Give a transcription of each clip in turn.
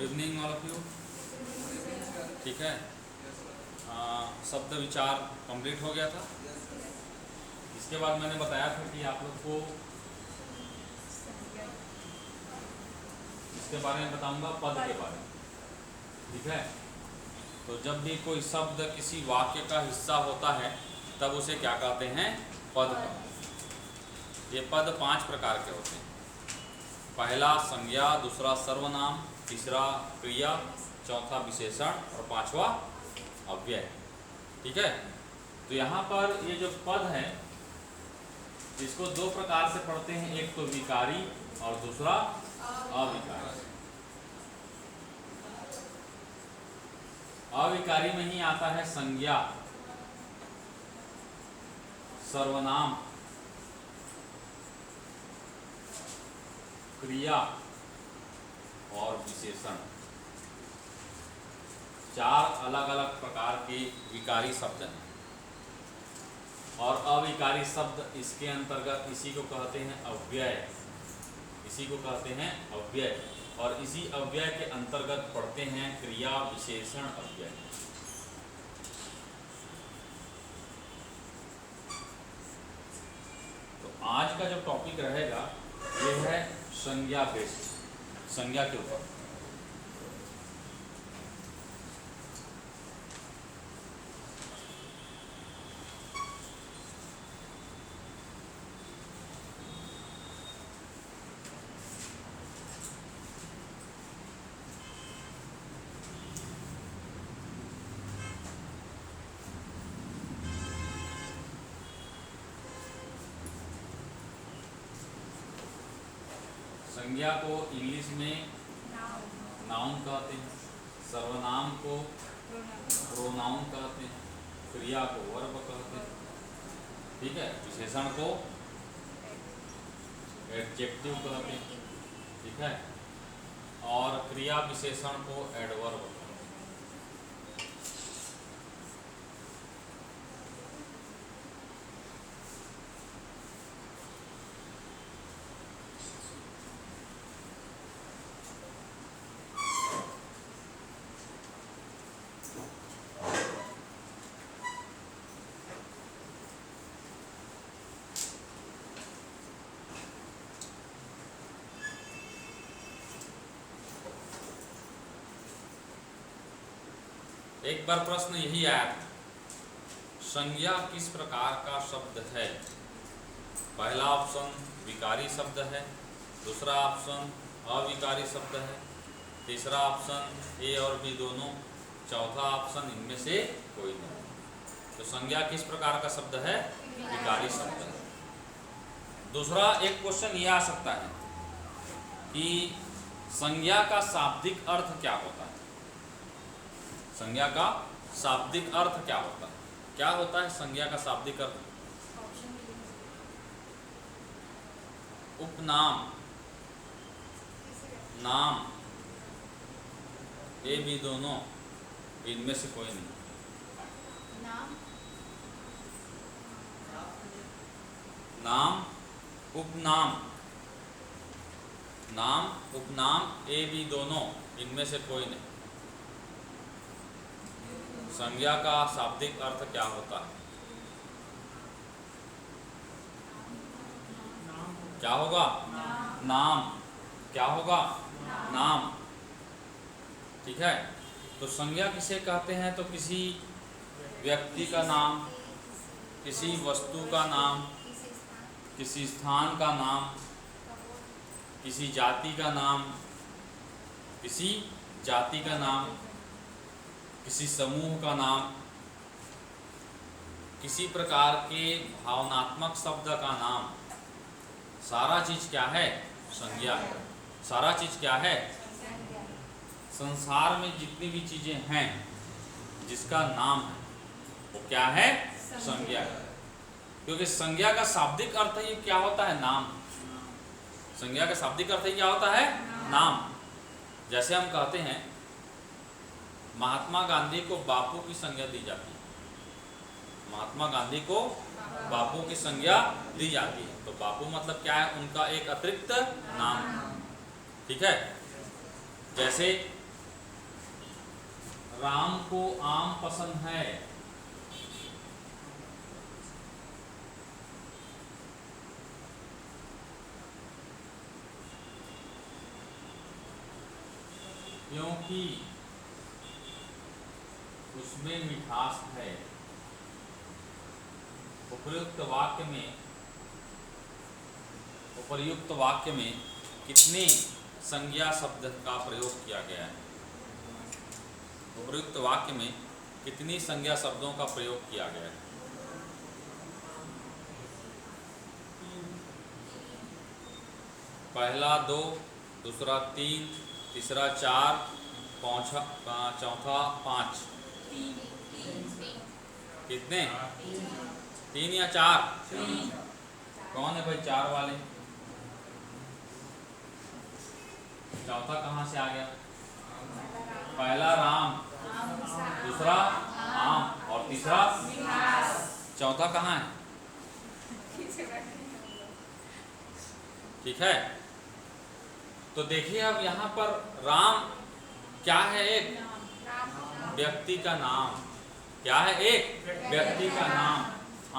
Evening all of you. ठीक है, शब्द विचार कंप्लीट हो गया था। इसके बाद मैंने बताया था कि आप लोग को इसके बारे में बताऊंगा, पद के बारे में। ठीक है, तो जब भी कोई शब्द किसी वाक्य का हिस्सा होता है तब उसे क्या कहते हैं? पद कहते हैं। ये पद 5 प्रकार के होते हैं। पहला संज्ञा, दूसरा सर्वनाम, तीसरा क्रिया, चौथा विशेषण और पांचवा अव्यय। ठीक है, तो यहाँ पर ये जो पद है इसको 2 प्रकार से पढ़ते हैं, एक तो विकारी और दूसरा अविकारी। अविकारी में ही आता है संज्ञा, सर्वनाम, क्रिया और विशेषण। 4 अलग अलग प्रकार के विकारी शब्द हैं और अविकारी शब्द इसके अंतर्गत इसी को कहते हैं अव्यय। इसी को कहते हैं अव्यय और इसी अव्यय के अंतर्गत पढ़ते हैं क्रिया, विशेषण, अव्यय। तो आज का जो टॉपिक रहेगा ये है संज्ञा बेस्ड, संज्ञा के ऊपर। संज्ञा को इंग्लिश में नाउन कहते हैं, सर्वनाम को प्रोनाउन कहते हैं, क्रिया को वर्ब कहते हैं। ठीक है, विशेषण को एडजेक्टिव कहते हैं। ठीक है, और क्रिया विशेषण को एडवर्ब कहते हैं। एक बार प्रश्न यही आया था, संज्ञा किस प्रकार का शब्द है? पहला ऑप्शन विकारी शब्द है, दूसरा ऑप्शन अविकारी शब्द है, तीसरा ऑप्शन ए और बी दोनों, चौथा ऑप्शन इनमें से कोई नहीं। तो संज्ञा किस प्रकार का शब्द है? विकारी शब्द है। दूसरा एक क्वेश्चन ये आ सकता है कि संज्ञा का शाब्दिक अर्थ क्या होता है? संज्ञा का शाब्दिक अर्थ क्या होता है? क्या होता है संज्ञा का शाब्दिक अर्थ? उपनाम, नाम, ए बी दोनों, इनमें से कोई नहीं। नाम, उपनाम, नाम, उपनाम, ए बी दोनों, इनमें से कोई नहीं। संज्ञा का शाब्दिक अर्थ क्या होता है? क्या होगा? नाम। क्या होगा? नाम। ठीक है, तो संज्ञा किसे कहते हैं? तो किसी व्यक्ति का नाम, किसी वस्तु का नाम, किसी स्थान का नाम, किसी जाति का नाम, किसी जाति का नाम, किसी समूह का नाम, किसी प्रकार के भावनात्मक शब्द का नाम, सारा चीज क्या है? संज्ञा है। सारा चीज क्या है? संसार में जितनी भी चीजें हैं जिसका नाम है वो क्या है? संज्ञा है। क्योंकि संज्ञा का शाब्दिक अर्थ ही क्या होता है? नाम। संज्ञा का शाब्दिक अर्थ ही क्या होता है? नाम। जैसे हम कहते हैं महात्मा गांधी को बापू की संज्ञा दी जाती है। महात्मा गांधी को बापू की संज्ञा दी जाती है। तो बापू मतलब क्या है? उनका एक अतिरिक्त नाम। ठीक है, जैसे राम को आम पसंद है। क्योंकि उसमें मिठास है। उपर्युक्त वाक्य में कितने संज्ञा शब्द का प्रयोग किया गया है? उपर्युक्त वाक्य में कितनी संज्ञा शब्दों का प्रयोग किया गया है? पहला 2, दूसरा 3, तीसरा 4, चौथा 5। कितने? 3 या 4? कौन है भाई 4 वाले? चौथा कहाँ से आ गया? पहला राम, दूसरा आम और तीसरा चौथा कहाँ है? ठीक है, तो देखिए अब यहाँ पर राम क्या है? एक व्यक्ति का नाम। क्या है? एक व्यक्ति का नाम।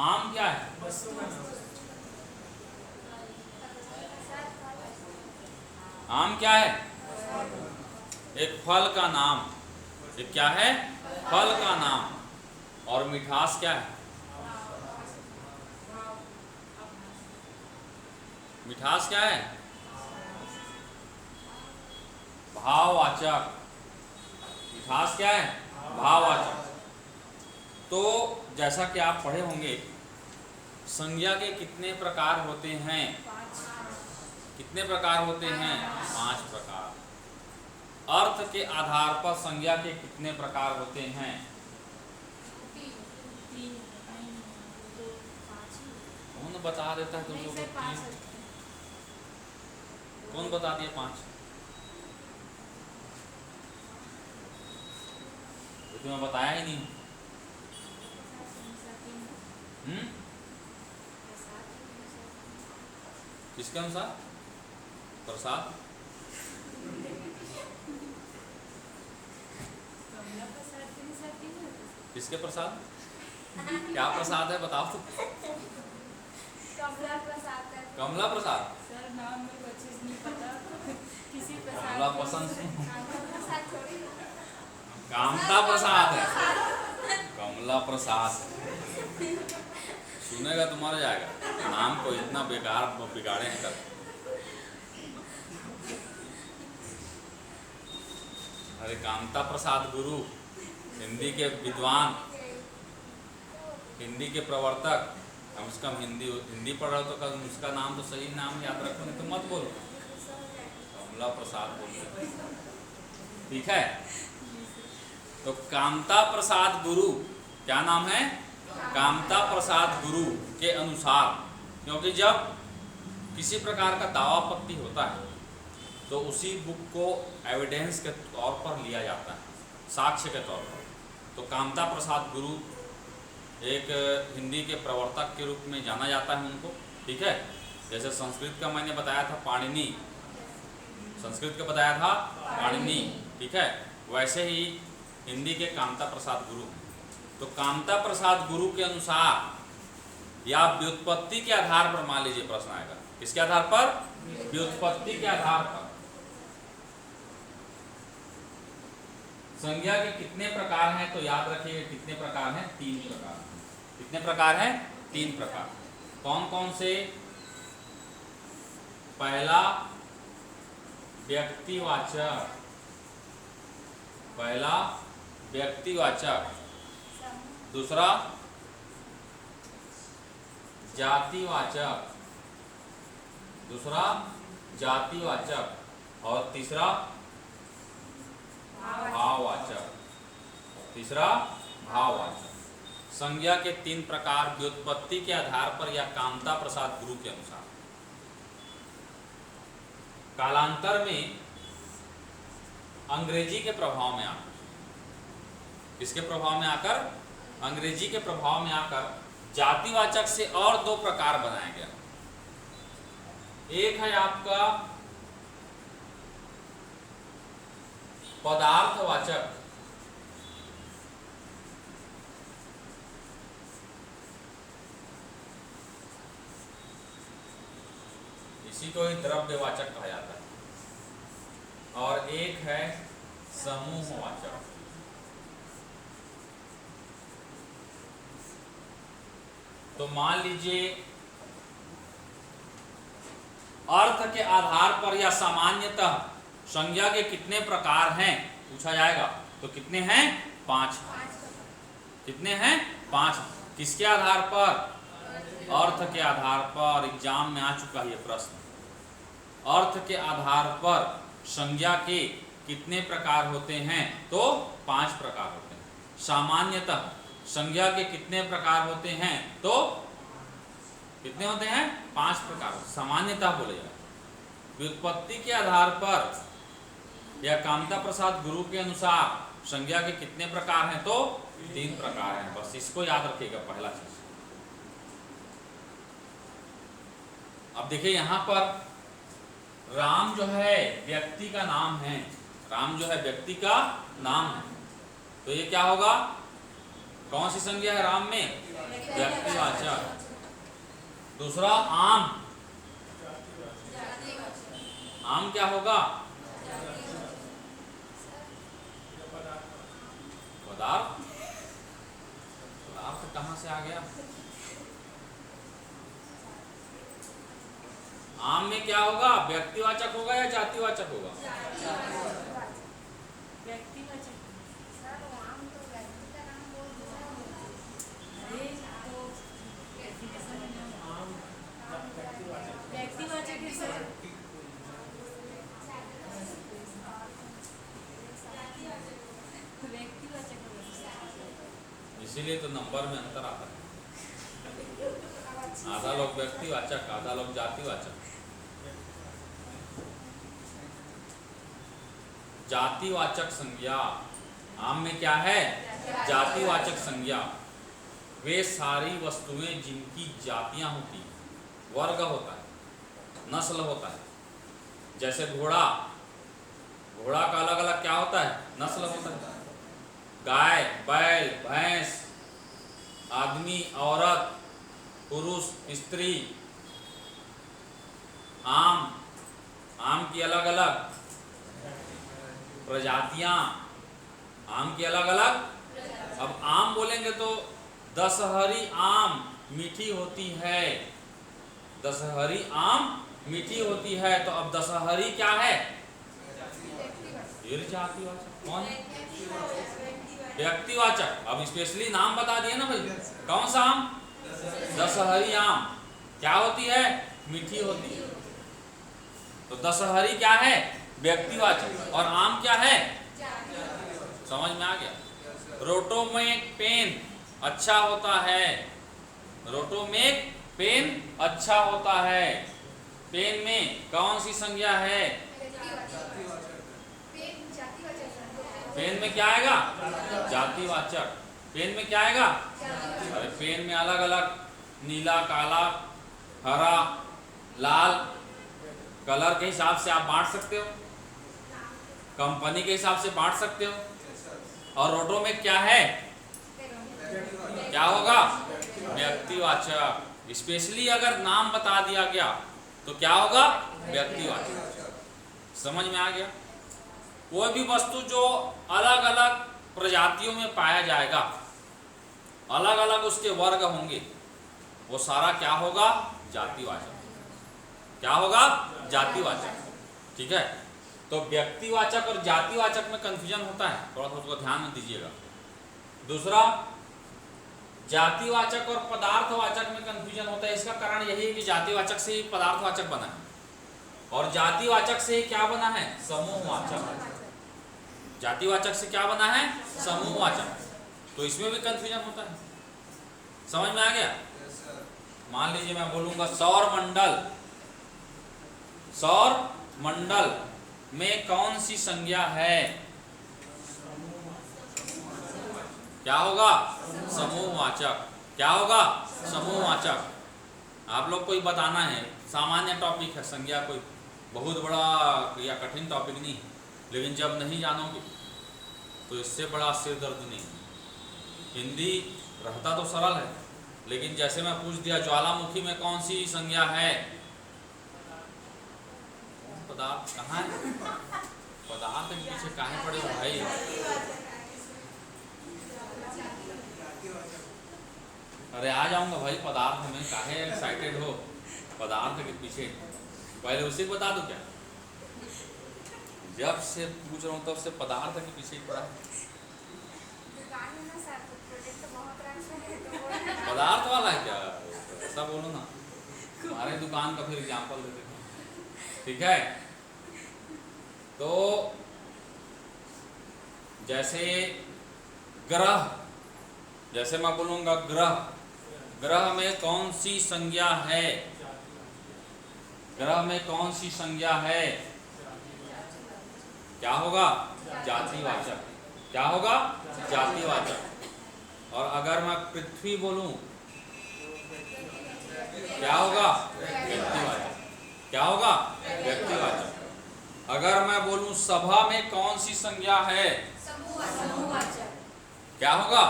आम क्या है? आम क्या है? एक फल का नाम। एक क्या है? फल का नाम। और मिठास क्या है? मिठास क्या है? भाववाचक। मिठास क्या है? भाववाचक। तो जैसा कि आप पढ़े होंगे, संज्ञा के कितने प्रकार होते हैं? कितने प्रकार होते हैं? 5 प्रकार। अर्थ के आधार पर संज्ञा के कितने प्रकार होते हैं? कौन बता देता है तुम लोगों को? 3। कौन बता दिया 5? तो तुम्हें बताया ही नहीं। किसके अनुसार? प्रसाद। किसके प्रसाद? क्या प्रसाद है बताओ तो। कमला प्रसाद। सर नाम में बच्चे नहीं पता। किसी कमला पसंद। कामता प्रसाद है। कमला प्रसाद सुनेगा तो मर जाएगा। नाम को इतना बेकार बिगाड़े हैं कर। अरे कामता प्रसाद गुरु, हिंदी के विद्वान, हिंदी के प्रवर्तक। कम से कम हिंदी पढ़ रहे हो तो उसका नाम तो सही नाम याद रखो, नहीं तो मत बोलो। कमला प्रसाद बोलो, ठीक है? तो कामता प्रसाद गुरु क्या नाम है? कामता प्रसाद गुरु के अनुसार, क्योंकि जब किसी प्रकार का दावापत्ति होता है तो उसी बुक को एविडेंस के तौर पर लिया जाता है, साक्ष्य के तौर पर। तो कामता प्रसाद गुरु एक हिंदी के प्रवर्तक के रूप में जाना जाता है उनको, ठीक है? जैसे संस्कृत का मैंने बताया था पाणिनि, संस्कृत का बताया था पाणिनि, ठीक है? वैसे ही हिंदी के कामता प्रसाद गुरु। तो कामता प्रसाद गुरु के अनुसार या व्युत्पत्ति के आधार पर, मान लीजिए प्रश्न आएगा, किसके आधार पर? व्युत्पत्ति के आधार पर संज्ञा के कितने प्रकार हैं? तो याद रखिए कितने प्रकार हैं? 3 प्रकार। कितने प्रकार हैं? 3 प्रकार। कौन कौन से? पहला व्यक्तिवाचक, पहला व्यक्तिवाचक, दूसरा जातिवाचक, दूसरा जातिवाचक और तीसरा भाववाचक, तीसरा भाववाचक। संज्ञा के 3 प्रकार व्युत्पत्ति के आधार पर या कामता प्रसाद गुरु के अनुसार। कालांतर में अंग्रेजी के प्रभाव में आकर, किसके प्रभाव में आकर? अंग्रेजी के प्रभाव में आकर जातिवाचक से और 2 प्रकार बनाया गया। एक है आपका पदार्थवाचक इसी को ही द्रव्यवाचक कहा जाता है। और एक है समूहवाचक। तो मान लीजिए अर्थ के आधार पर या सामान्यतः संज्ञा के कितने प्रकार हैं पूछा जाएगा, तो कितने हैं? 5। कितने हैं? 5। किसके आधार पर? अर्थ के आधार पर। एग्जाम में आ चुका है ये प्रश्न। अर्थ के आधार पर संज्ञा के कितने प्रकार होते हैं? तो 5 प्रकार होते हैं। सामान्यतः संज्ञा के कितने प्रकार होते हैं? तो कितने होते हैं? 5 प्रकार। सामान्यतः बोलेगा। व्युत्पत्ति के आधार पर या कामता प्रसाद गुरु के अनुसार संज्ञा के कितने प्रकार हैं? तो 3 प्रकार हैं। बस इसको याद रखिएगा पहला चीज। अब देखिए यहां पर राम जो है व्यक्ति का नाम है। राम जो है व्यक्ति का नाम है, तो ये क्या होगा? कौन सी संज्ञा है राम में? व्यक्तिवाचक। दूसरा आम। आम क्या होगा? पदार्थ। पदार्थ कहां से आ गया? आम में क्या होगा? व्यक्तिवाचक होगा या जातिवाचक होगा? व्यक्तिवाचक। व्यक्तिवाचक है सर। व्यक्तिवाचक इसीलिए तो नंबर में अंतर आता है। आधा लोग व्यक्तिवाचक, आधा लोग जातिवाचक। जातिवाचक संज्ञा आम में क्या है? जातिवाचक संज्ञा वे सारी वस्तुएं जिनकी जातियां होती, वर्ग होता है, नस्ल होता है। जैसे घोड़ा, घोड़ा का अलग अलग क्या होता है? नस्ल होता है। गाय, बैल, भैंस, आदमी, औरत, पुरुष, स्त्री। आम, आम की अलग अलग प्रजातियां, आम की अलग अलग। अब आम बोलेंगे तो दशहरी आम मीठी होती है। दशहरी आम मीठी होती है, तो अब दशहरी क्या है? जातिवाचक। कौन? व्यक्तिवाचक। अब स्पेशली नाम बता दिए ना भाई। कौन सा आम? दशहरी आम। क्या होती है? मीठी होती है। तो दशहरी क्या है? व्यक्तिवाचक। और आम क्या है? समझ में आ गया? रोटोमेक पेन अच्छा होता है। रोटोमेक पेन अच्छा होता है। पेन में कौन सी संज्ञा है? पेन में क्या आएगा? जातिवाचक। पेन में क्या आएगा? अरे पेन में अलग अलग नीला, काला, हरा, लाल कलर के हिसाब से आप बांट सकते हो, कंपनी के हिसाब से बांट सकते हो। और रोटो में क्या है? क्या होगा? व्यक्तिवाचक। स्पेशली अगर नाम बता दिया गया तो क्या होगा? व्यक्तिवाचक। समझ में आ गया? कोई भी वस्तु जो अलग अलग प्रजातियों में पाया जाएगा, अलग अलग उसके वर्ग होंगे, वो सारा क्या होगा? जातिवाचक। क्या होगा? जातिवाचक। ठीक है। तो व्यक्तिवाचक और जातिवाचक में कंफ्यूजन होता है, थोड़ा सा उसको ध्यान में दीजिएगा। दूसरा, जातिवाचक और पदार्थवाचक में कंफ्यूजन होता है। इसका कारण यही है कि जातिवाचक से ही पदार्थवाचक बना है और जातिवाचक से ही क्या बना है? समूहवाचक। जातिवाचक से क्या बना है? समूहवाचक। तो इसमें भी कंफ्यूजन होता है। समझ में आ गया? मान लीजिए मैं बोलूंगा सौर मंडल। सौर मंडल में कौन सी संज्ञा है? क्या होगा? समूहवाचक। क्या होगा? समूहवाचक। आप लोग को ही बताना है, सामान्य टॉपिक है संज्ञा, कोई बहुत बड़ा या कठिन टॉपिक नहीं है। लेकिन जब नहीं जानोगे तो इससे बड़ा सिर दर्द नहीं। हिंदी रहता तो सरल है, लेकिन जैसे मैं पूछ दिया ज्वालामुखी में कौन सी संज्ञा है, पदार्थ कहाँ है? पदार्थ के पीछे काहे पड़े हो भाई? अरे आ जाऊंगा भाई पदार्थ में, काहे एक्साइटेड हो पदार्थ के पीछे? पहले उसे बता दो क्या? जब से पूछ रहा हूँ तब से पदार्थ के पीछे ही पड़ा है। पदार्थ वाला है क्या? ऐसा बोलो ना, हमारे दुकान का फिर एग्जाम्पल दे देते हैं, ठीक है? तो जैसे ग्रह, जैसे मैं बोलूंगा ग्रह, ग्रह में कौन सी संज्ञा है? ग्रह में कौन सी संज्ञा है? क्या होगा? जातिवाचक। क्या होगा? जातिवाचक। और अगर मैं पृथ्वी बोलूं क्या होगा? व्यक्तिवाचक। क्या होगा? व्यक्तिवाचक। अगर मैं बोलूं सभा में कौन सी संज्ञा है? क्या होगा?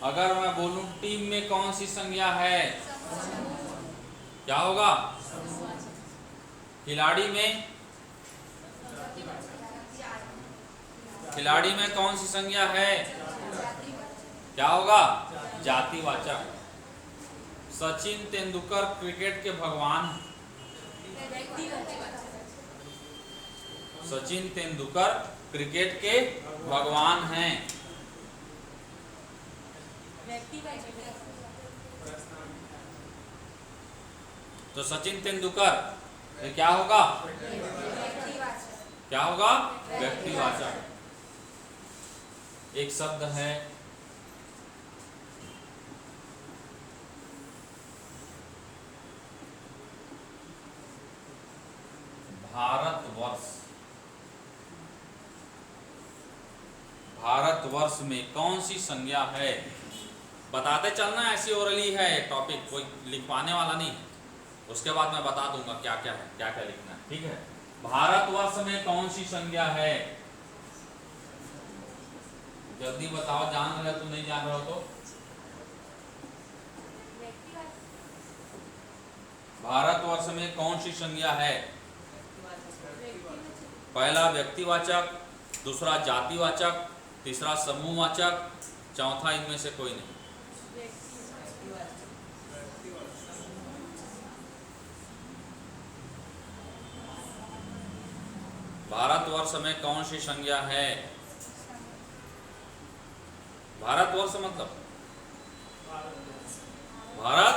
अगर मैं बोलूं टीम में कौन सी संज्ञा है? क्या होगा? खिलाड़ी में, खिलाड़ी में कौन सी संज्ञा है? क्या होगा? जातिवाचक। सचिन तेंदुलकर क्रिकेट के भगवान। सचिन तेंदुलकर क्रिकेट के भगवान हैं। तो सचिन तेंदुलकर ये क्या होगा? क्या होगा? व्यक्तिवाचक। एक शब्द है भारतवर्ष। भारतवर्ष में कौन सी संज्ञा है? बताते चलना, ऐसी ओरली है टॉपिक, कोई लिखवाने वाला नहीं है। उसके बाद मैं बता दूंगा क्या क्या है, क्या क्या लिखना है, ठीक है? भारतवर्ष में कौन सी संज्ञा है? जल्दी बताओ, जान रहे हो तो नहीं जान रहे हो तो? भारतवर्ष में कौन सी संज्ञा है? पहला व्यक्तिवाचक, दूसरा जातिवाचक, तीसरा समूहवाचक, चौथा इनमें से कोई नहीं। भारतवर्ष में कौन सी संज्ञा है? भारतवर्ष मतलब भारत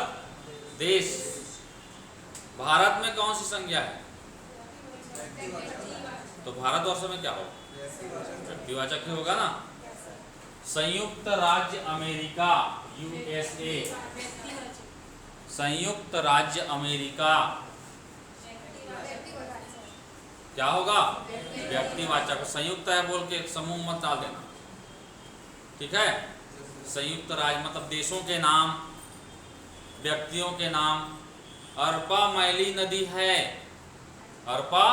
देश। भारत में कौन सी संज्ञा है? तो भारतवर्ष में क्या होगा? व्यक्तिवाचक ही होगा ना। संयुक्त राज्य अमेरिका, यूएसए। संयुक्त राज्य अमेरिका क्या होगा? व्यक्तिवाचक। संयुक्त है बोल के समूह मत डाल देना, ठीक है? संयुक्त राज्य मतलब देशों के नाम, व्यक्तियों के नाम। अरपा मैली नदी है। अरपा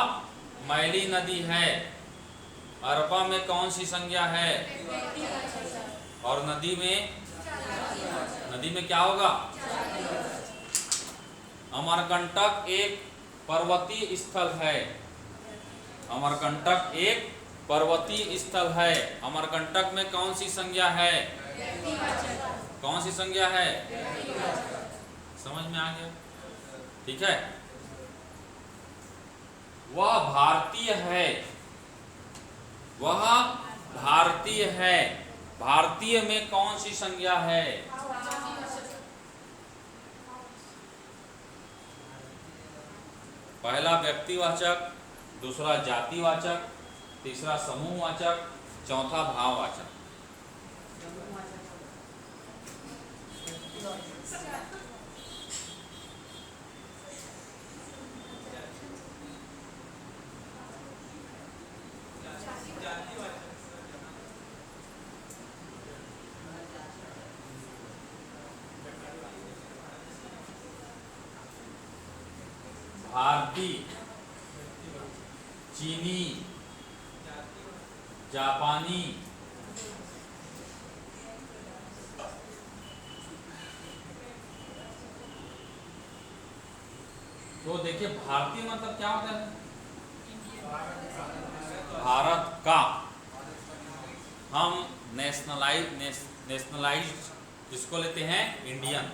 मैली नदी है। अरपा में कौन सी संज्ञा है? और नदी में, नदी में क्या होगा? अमरकंटक एक पर्वतीय स्थल है। अमरकंटक एक पर्वतीय स्थल है। अमरकंटक में कौन सी संज्ञा है? कौन सी संज्ञा है? समझ में आ गया, ठीक है? वह भारतीय है। वह भारतीय है। भारतीय में कौन सी संज्ञा है? पहला व्यक्तिवाचक, दूसरा जातिवाचक, तीसरा समूहवाचक, चौथा भाववाचक। भारतीय, चीनी, जापानी, तो देखिए भारतीय मतलब क्या होता है? भारत का। हम नेशनलाइज किसको लेते हैं? इंडियन।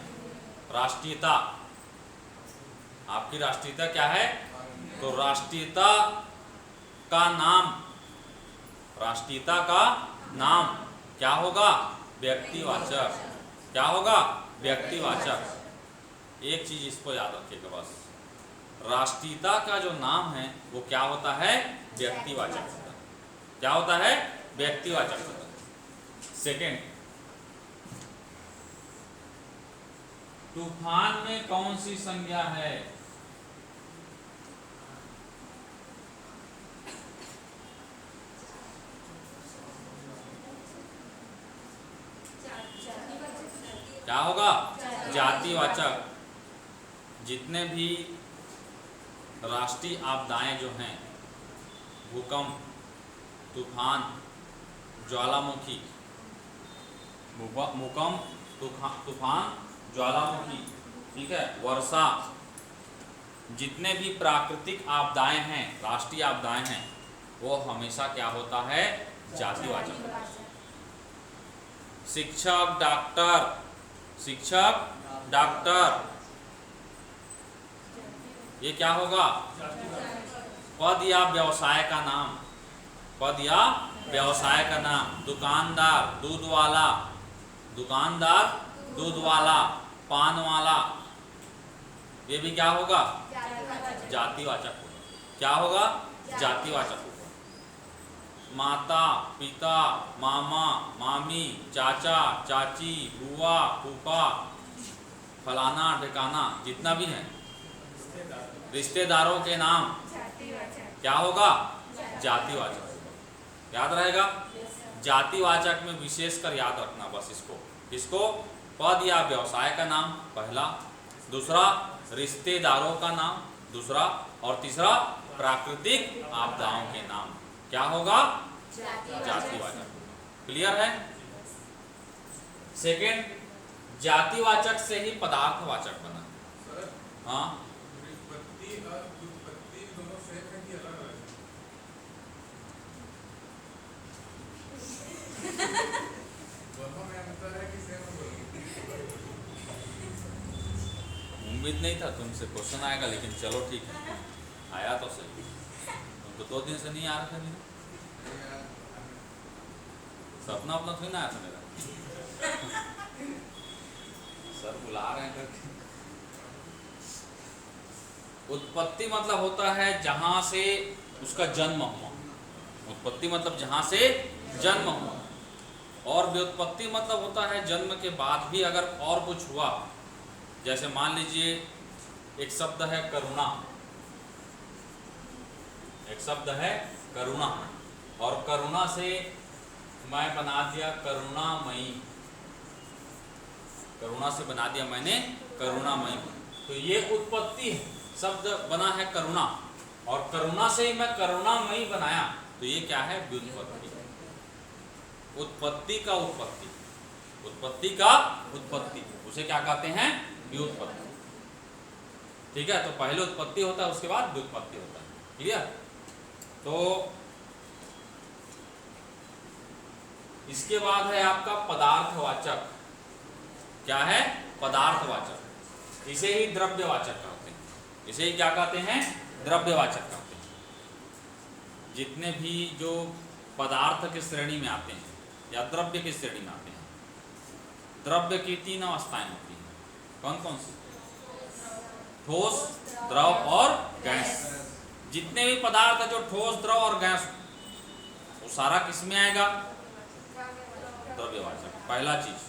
राष्ट्रीयता, आपकी राष्ट्रीयता क्या है? तो राष्ट्रीयता का नाम, राष्ट्रीयता का नाम क्या होगा? व्यक्तिवाचक। क्या होगा? व्यक्तिवाचक। एक चीज इसको याद रखिएगा बस, राष्ट्रीयता का जो नाम है वो क्या होता है? व्यक्तिवाचक होता है। क्या होता है? व्यक्तिवाचक होता है। सेकेंड, तूफान में कौन सी संज्ञा है? क्या होगा? जातिवाचक। जितने भी राष्ट्रीय आपदाएं जो हैं, भूकंप, तूफान, ज्वालामुखी, भूकंप, तूफान, ज्वालामुखी, ठीक है, वर्षा, जितने भी प्राकृतिक आपदाएं हैं, राष्ट्रीय आपदाएं हैं, वो हमेशा क्या होता है? जातिवाचक। शिक्षक, डॉक्टर, शिक्षक, डॉक्टर, ये क्या होगा? पद या व्यवसाय का नाम, पद या व्यवसाय का नाम। दुकानदार, दूध वाला, दुकानदार, दूध वाला, पान वाला, ये भी क्या होगा? जातिवाचक होगा। क्या होगा? जातिवाचक होगा। माता, पिता, मामा, मामी, चाचा, चाची, बुआ, फूफा, फलाना ढिकाना, जितना भी है, रिश्तेदारों के नाम क्या होगा? जातिवाचक होगा। याद रहेगा? जातिवाचक में विशेषकर याद रखना बस इसको पद या व्यवसाय का नाम पहला, दूसरा रिश्तेदारों का नाम दूसरा, और तीसरा प्राकृतिक आपदाओं के नाम क्या होगा? जातिवाचक। क्लियर है? सेकेंड, जातिवाचक से ही पदार्थवाचक बना। हाँ, उम्मीद नहीं था तुमसे क्वेश्चन आएगा, लेकिन चलो ठीक है, आया तो सही। तुम तो 2 दिन से नहीं आ रहे थे मेरा सपना अपना थोड़ी ना आया था मेरा। सर बुला रहे हैं करके। उत्पत्ति मतलब होता है जहां से उसका जन्म हुआ। उत्पत्ति मतलब जहां से जन्म हुआ, और व्युत्पत्ति मतलब होता है जन्म के बाद भी अगर और कुछ हुआ। जैसे मान लीजिए एक शब्द है करुणा, एक शब्द है करुणा, और करुणा से मैं बना दिया करुणामयी, करुणा से बना दिया मैंने करुणामयी, तो ये उत्पत्ति है। शब्द बना है करुणा, और करुणा से ही मैं करुणामयी बनाया, तो ये क्या है? व्युत्पत्ति। उत्पत्ति का उत्पत्ति, उत्पत्ति का उत्पत्ति, उसे क्या कहते हैं? व्युत्पत्ति। ठीक है, तो पहले उत्पत्ति होता है, उसके बाद व्युत्पत्ति होता है। क्लियर? तो इसके बाद है आपका पदार्थवाचक। क्या है? पदार्थवाचक। इसे ही द्रव्यवाचक कहते हैं। इसे ही क्या कहते हैं? द्रव्यवाचक कहते हैं। जितने भी जो पदार्थ की श्रेणी में आते हैं या द्रव्य की श्रेणी में आते हैं, द्रव्य की 3 अवस्थाएं होती हैं। कौन कौन सी? ठोस, द्रव और गैस। जितने भी पदार्थ है जो ठोस, द्रव और गैस, वो सारा किस में आएगा? द्रव्यवाचक। पहला चीज।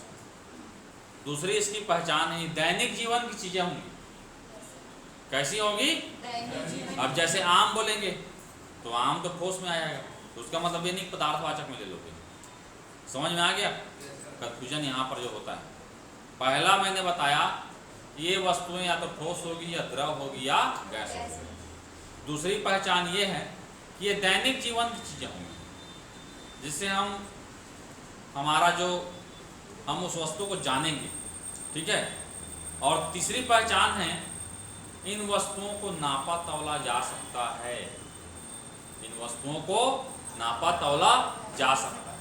दूसरी इसकी पहचान है, दैनिक जीवन की चीजें होंगी। कैसी होगी? अब जैसे आम बोलेंगे तो आम तो ठोस में आएगा, तो उसका मतलब ये नहीं पदार्थवाचक में ले लोगे। समझ में आ गया? कंफ्यूजन यहाँ पर जो होता है, पहला मैंने बताया ये वस्तुएं या तो ठोस होगी या द्रव होगी या गैस होगी। दूसरी पहचान ये है कि ये दैनिक जीवन की चीजें होंगी, जिससे हमारा जो हम उस वस्तु को जानेंगे। ठीक है? और तीसरी पहचान है इन वस्तुओं को नापा तौला जा सकता है। इन वस्तुओं को नापा तौला जा सकता है।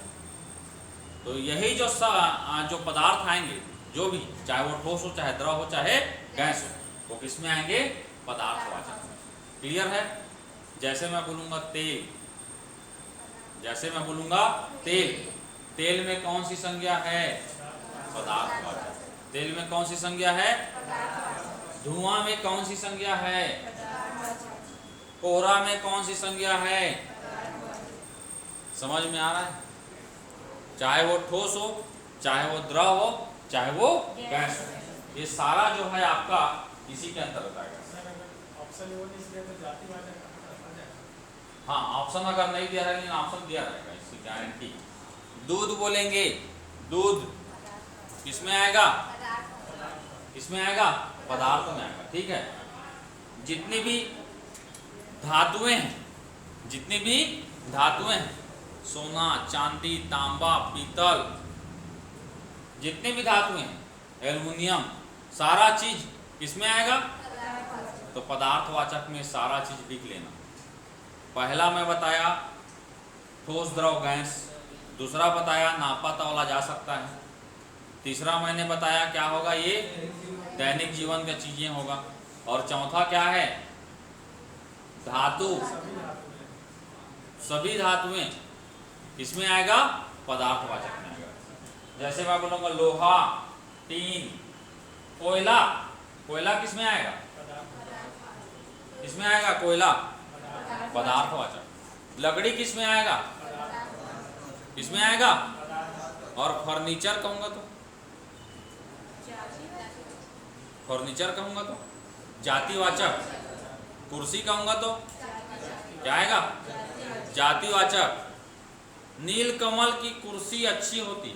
तो यही जो पदार्थ आएंगे, जो भी, चाहे वो ठोस हो, चाहे द्रव हो, चाहे गैस हो, वो किस में आएंगे? पदार्थवाचक। क्लियर है? जैसे मैं बोलूंगा तेल, जैसे मैं बोलूंगा तेल, तेल में कौन सी संज्ञा है? पदार्थवाचक। तेल में कौन सी संज्ञा है? धुआं में कौन सी संज्ञा है? कोहरा में कौन सी संज्ञा है? समझ में आ रहा है? चाहे वो ठोस हो, चाहे वो द्रव हो, चाहे वो गैस हो, ये सारा जो है आपका इसी के अंतर्गत आएगा। हाँ, ऑप्शन अगर नहीं दिया है, लेकिन ऑप्शन दिया रहेगा, इसकी गारंटी। दूध बोलेंगे, दूध किसमें आएगा? किसमें आएगा? पदार्थ में आएगा। ठीक है। जितनी भी धातुएं हैं, जितनी भी धातुएं हैं, सोना, चांदी, तांबा, पीतल, जितनी भी धातुएं हैं, एल्युमिनियम, सारा चीज किसमें आएगा? तो पदार्थवाचक में सारा चीज लिख लेना। पहला मैं बताया ठोस द्रव गैस, दूसरा बताया नापा तौला जा सकता है, तीसरा मैंने बताया क्या होगा? ये दैनिक जीवन की चीजें होगा, और चौथा क्या है? धातु, सभी धातुएं किसमें आएगा? पदार्थवाचक में आएगा। जैसे मैं बोलूंगा लोहा, टीन, कोयला, कोयला किसमें आएगा? किसमें आएगा? कोयला पदार्थवाचक। लकड़ी किसमें आएगा? किसमें आएगा? और फर्नीचर कहूंगा तो, फर्नीचर कहूंगा तो जातिवाचक। कुर्सी कहूंगा तो क्या आएगा? जातिवाचक। नीलकमल की कुर्सी अच्छी होती,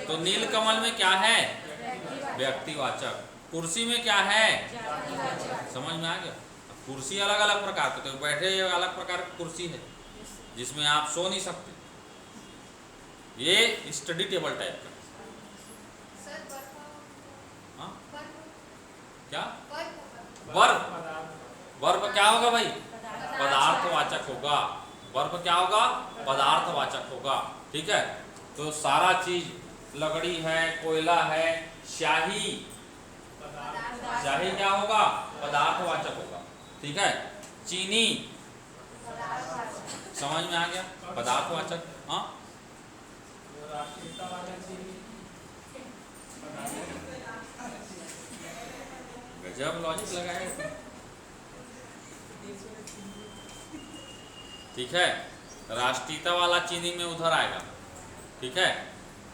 तो नीलकमल में क्या है? व्यक्तिवाचक। कुर्सी में क्या है? समझ में आ गया? कुर्सी अलग अलग प्रकार के, तो बैठे अलग प्रकार की कुर्सी है जिसमें आप सो नहीं सकते, ये स्टडी टेबल टाइप का। हाँ? क्या? बर्फ, बर्फ क्या होगा भाई? पदार्थवाचक होगा। बर्फ क्या होगा? पदार्थवाचक होगा। ठीक है। तो सारा चीज, लकड़ी है, कोयला है, स्याही, स्याही क्या होगा? पदार्थवाचक होगा। ठीक है। चीनी, समझ में आ गया? पदार्थवाचक। हाँ, गजब लॉजिक लगाया। ठीक है। राष्ट्रीयता वाला चीनी में उधर आएगा। ठीक है।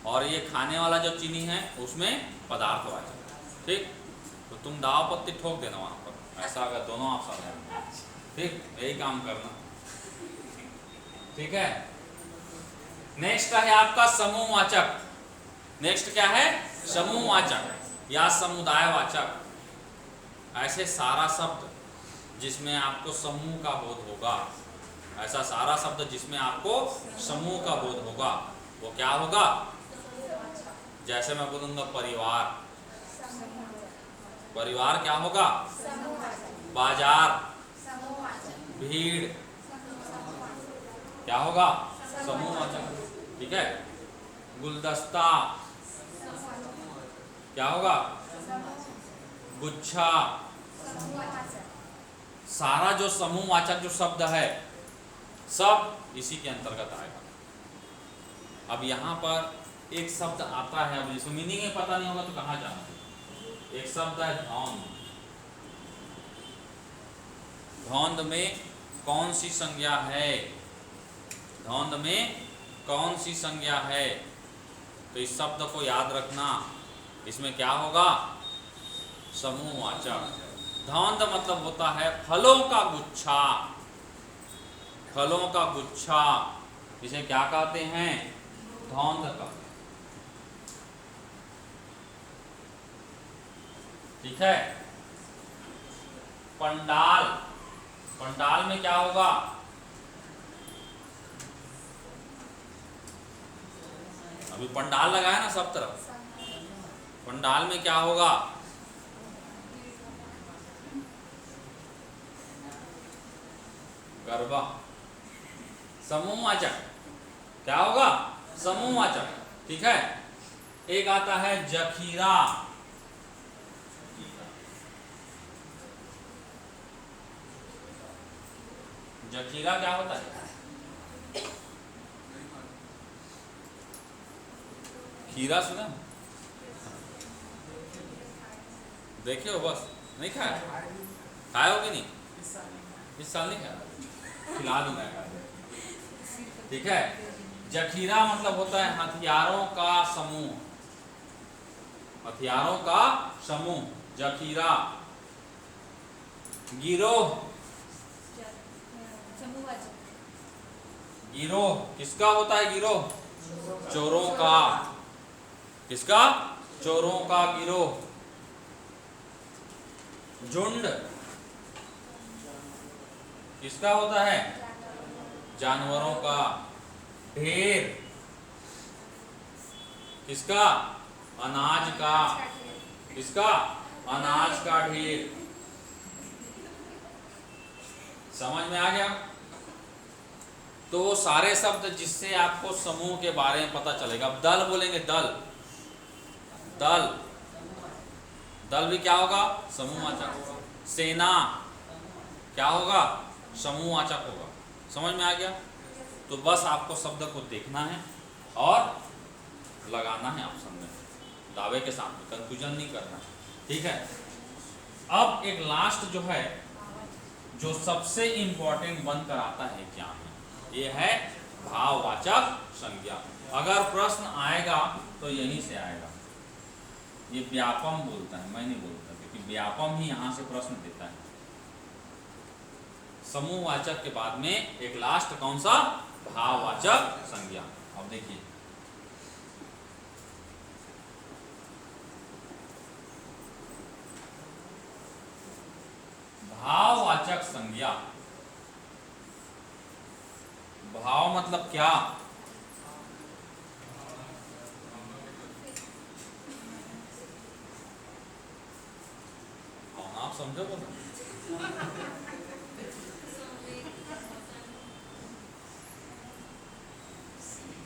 और ये खाने वाला जो चीनी है उसमें पदार्थवाचक। ठीक। तो तुम दाव पत्ती ठोक देना वहां पर, ऐसा अगर दोनों ऑप्शन है। ठीक, यही काम करना। ठीक है। नेक्स्ट है आपका समूहवाचक। नेक्स्ट क्या है? समूहवाचक या समुदायवाचक। ऐसे सारा शब्द जिसमें आपको समूह का बोध होगा, ऐसा सारा शब्द जिसमें आपको समूह का बोध होगा, वो क्या होगा? जैसे मैं बोलूंगा परिवार, परिवार क्या होगा? बाजार, भीड़, क्या होगा? समूहवाचक। ठीक है। गुलदस्ता क्या होगा? गुच्छा। सारा जो समूहवाचक जो शब्द है सब इसी के अंतर्गत आएगा। अब यहाँ पर एक शब्द आता है, अब जिसको मीनिंग ही पता नहीं होगा तो कहाँ जाना। एक शब्द है धौंध। धौंध में कौन सी संज्ञा है? धौंध में कौन सी संज्ञा है? तो इस शब्द को याद रखना। इसमें क्या होगा? समूहवाचक। धौंध मतलब होता है फलों का गुच्छा। फलों का गुच्छा, इसे क्या कहते हैं? धौंध का। ठीक है। पंडाल, पंडाल में क्या होगा? अभी पंडाल लगाया ना सब तरफ, पंडाल में क्या होगा? गरबा। समूहवाचक क्या होगा? समूहवाचक। ठीक है। एक आता है जखीरा। जखीरा क्या होता है? खीरा सुना? देखे हो? बस नहीं खाया? खाए हो कि नहीं? इस साल नहीं खाया? खिला दूंगा। ठीक है। जखीरा मतलब होता है हथियारों का समूह। हथियारों का समूह जखीरा। गिरोह। समूहवाचक। गिरोह किसका होता है? गिरोह चोरों का। किसका? चोरों का गिरोह। झुंड किसका होता है? जानवरों का। ढेर किसका? अनाज का। किसका? अनाज का ढेर। समझ में आ गया? तो वो सारे शब्द जिससे आपको समूह के बारे में पता चलेगा। अब दल बोलेंगे, दल। दल दल भी क्या होगा? समूहवाचक होगा। सेना क्या होगा? समूहवाचक होगा। समझ में आ गया? तो बस आपको शब्द को देखना है और लगाना है ऑप्शन में दावे के साथ, कंफ्यूजन नहीं करना। ठीक है। अब एक लास्ट जो है, जो सबसे इंपॉर्टेंट बनकर आता है क्या है? ये है भाववाचक संज्ञा। अगर प्रश्न आएगा तो यहीं से आएगा। ये व्यापम बोलता है, मैं नहीं बोलता, क्योंकि व्यापम ही यहां से प्रश्न देता है। समूहवाचक के बाद में एक लास्ट कौन सा? भाववाचक संज्ञा। अब देखिए, भाववाचक संज्ञा। भाव मतलब क्या? आप समझो बोलो।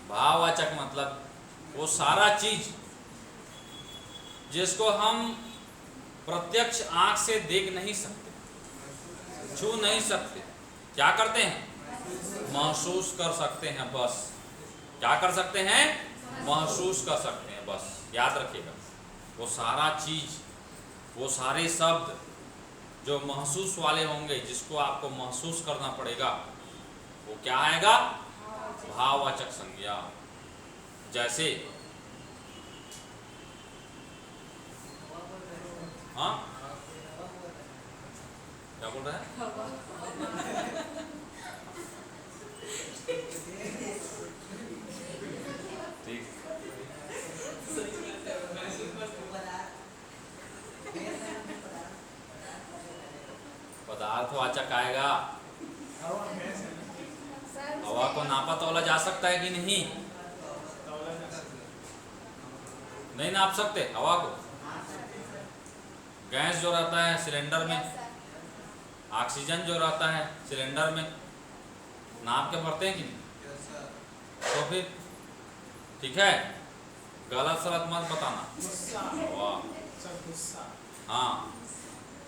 भाववाचक मतलब वो सारा चीज जिसको हम प्रत्यक्ष आंख से देख नहीं सकते, छू नहीं सकते, क्या करते हैं? महसूस कर सकते हैं। बस क्या कर सकते हैं? महसूस कर सकते हैं। बस याद रखिएगा, वो सारा चीज, वो सारे शब्द जो महसूस वाले होंगे, जिसको आपको महसूस करना पड़ेगा, वो क्या आएगा? भाववाचक संज्ञा। जैसे हाँ, क्या बोल रहा है? ठीक। पदार्थवाचक आएगा। हवा को नापा तोला जा सकता है कि नहीं? नहीं नाप सकते हवा को। गैस जो रहता है सिलेंडर में, ऑक्सीजन जो रहता है सिलेंडर में, नाप के भरते हैं कि नहीं? तो फिर ठीक है, गलत सलत मत बताना। वाह। हाँ,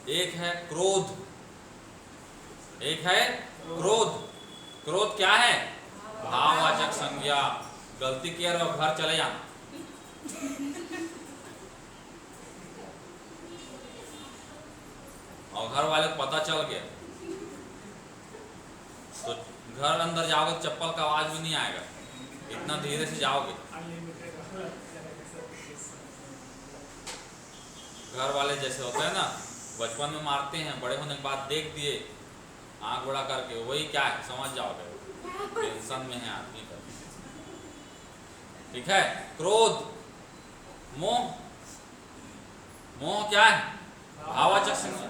एक है क्रोध। एक है क्रोध। क्रोध क्या है? भाववाचक संज्ञा। गलती किया और घर चले जाना। और घर वाले को पता चल गया तो घर अंदर जाओगे, चप्पल का आवाज भी नहीं आएगा, इतना धीरे से जाओगे। घर वाले जैसे होते हैं ना, बचपन में मारते हैं, बड़े होने के बाद देख दिए आंख बड़ा करके, वही क्या है समझ जाओगे, टेंशन में है आदमी का। ठीक है। क्रोध, मोह। मोह क्या है? भाववाचक संज्ञा।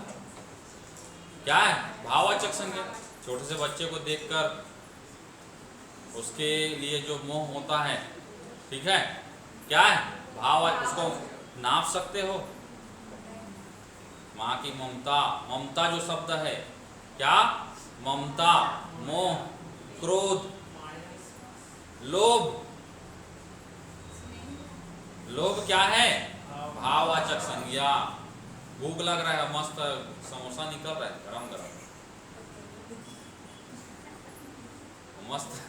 क्या है? भाववाचक संज्ञा। छोटे से बच्चे को देखकर उसके लिए जो मोह होता है, ठीक है, क्या है? भाववाचक। उसको नाप सकते हो। माँ की ममता, ममता जो शब्द है, क्या? ममता। मोह, क्रोध, लोभ। लोभ क्या है? भाववाचक संज्ञा। भूख लग रहा है, मस्त समोसा निकल रहा है गरम गरम, मस्त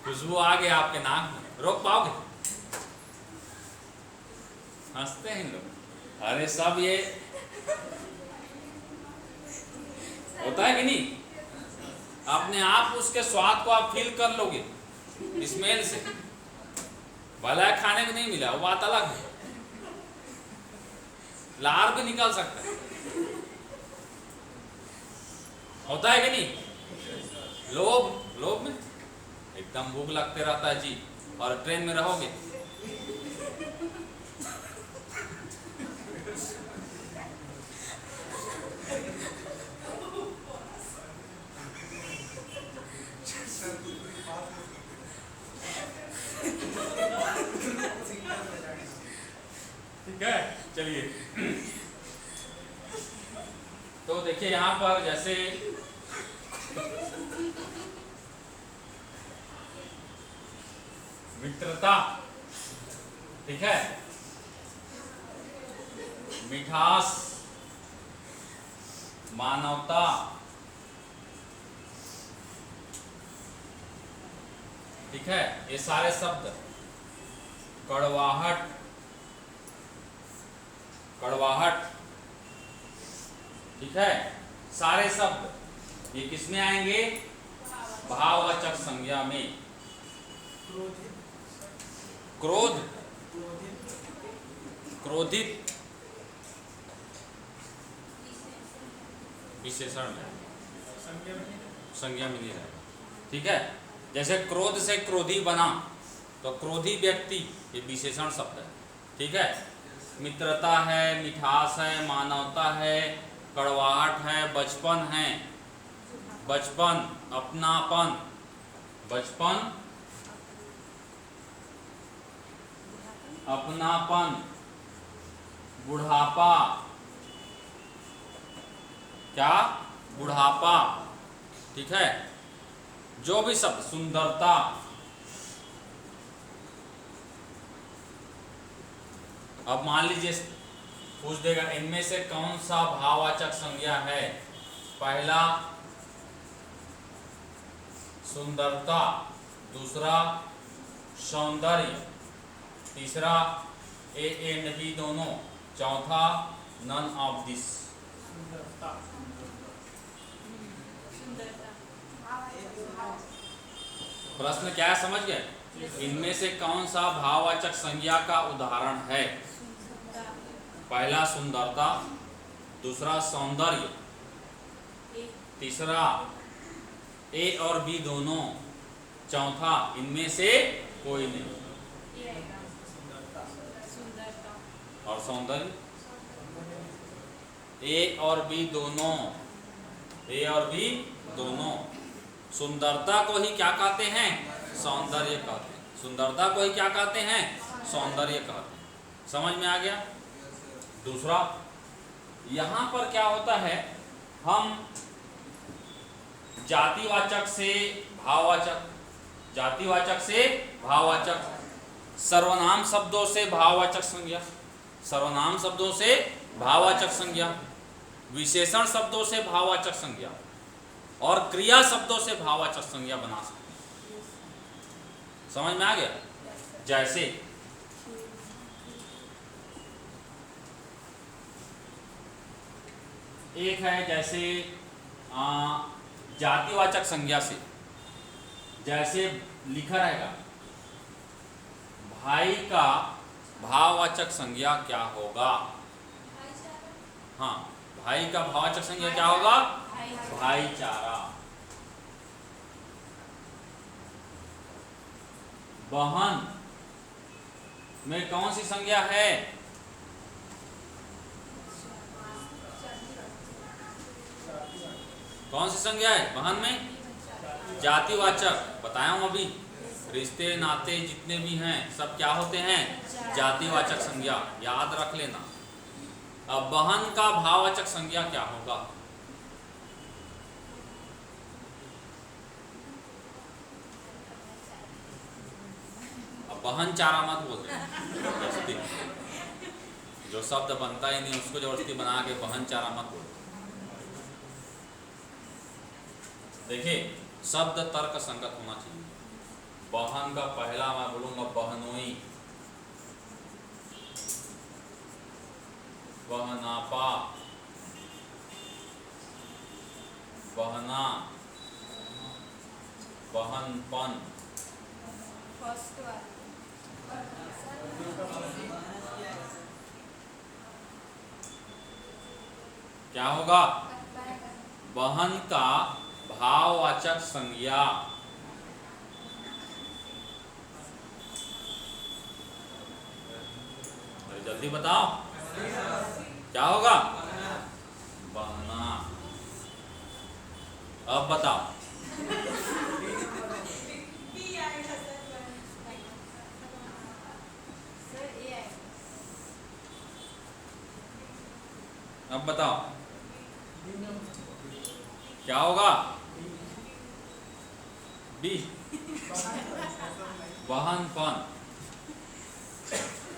खुशबू आ गई आपके नाक में, रोक पाओगे? हंसते हैं लोग। अरे सब ये होता है कि नहीं? अपने आप उसके स्वाद को आप फील कर लोगे स्मेल से। भला खाने को नहीं मिला वो बात अलग है, लार भी निकाल सकता है। होता है कि नहीं? लोभ, लोभ में एकदम भूख लगते रहता है जी, और ट्रेन में रहोगे ठीक है। चलिए, तो देखिए यहां पर जैसे मित्रता, ठीक है, मिठास, मानवता, ठीक है, ये सारे शब्द, कड़वाहट, कड़वाहट, ठीक है, सारे शब्द ये किसमें आएंगे? भाववाचक संज्ञा में। क्रोध, क्रोधित विशेषण में, संज्ञा में नहीं रहेगा, ठीक है। जैसे क्रोध से क्रोधी बना, तो क्रोधी व्यक्ति ये विशेषण शब्द है, ठीक है। मित्रता है, मिठास है, मानवता है, कड़वाहट है, बचपन है, बचपन, अपनापन, बचपन, अपनापन, बुढ़ापा, क्या? बुढ़ापा, ठीक है। जो भी शब्द, सुंदरता, अब मान लीजिए पूछ देगा इनमें से कौन सा भाववाचक संज्ञा है? पहला सुंदरता, दूसरा सौंदर्य, तीसरा ए एंड बी दोनों, चौथा नन ऑफ दिस। प्रश्न क्या है, समझ गए? इनमें से कौन सा भाववाचक संज्ञा का उदाहरण है? पहला सुंदरता, दूसरा सौंदर्य, तीसरा ए और बी दोनों, चौथा इनमें से कोई नहीं। और सौंदर्य, ए और बी दोनों, ए और बी दोनों। सुंदरता को ही क्या कहते हैं? सौंदर्य कहते हैं। सुंदरता को ही क्या कहते हैं? सौंदर्य कहते हैं। समझ में आ गया? दूसरा, यहां पर क्या होता है, हम जातिवाचक से भाववाचक, जातिवाचक से भाववाचक, सर्वनाम शब्दों से भाववाचक संज्ञा, सर्वनाम शब्दों से भाववाचक संज्ञा, विशेषण शब्दों से भाववाचक संज्ञा और क्रिया शब्दों से भाववाचक संज्ञा बना सकते हैं। समझ में आ गया? जैसे एक है, जैसे जातिवाचक संज्ञा से, जैसे लिखा रहेगा भाई का भाववाचक संज्ञा क्या होगा? हाँ, भाई का भाववाचक संज्ञा क्या होगा? भाईचारा। बहन में कौन सी संज्ञा है? कौन सी संज्ञा है बहन में? जातिवाचक। बताया हूं अभी, रिश्ते नाते जितने भी हैं सब क्या होते हैं? जातिवाचक संज्ञा। याद रख लेना। अब बहन का भाववाचक संज्ञा क्या होगा? बहन चारा मत बोल दे जबरदस्ती। जो शब्द बनता ही नहीं उसको जबरदस्ती बना के बहन चारा मत बोल। देखिए शब्द तर्क संगत होना चाहिए। बहन का पहला मैं बोलूंगा बहनोई, बहनापा, बहना, बहनपन। फर्स्ट वाला क्या होगा? बहन का भाववाचक संज्ञा। अरे जल्दी बताओ क्या होगा? बहना। अब बताओ सर ये है अब बताओ क्या होगा? बी, बहनपन,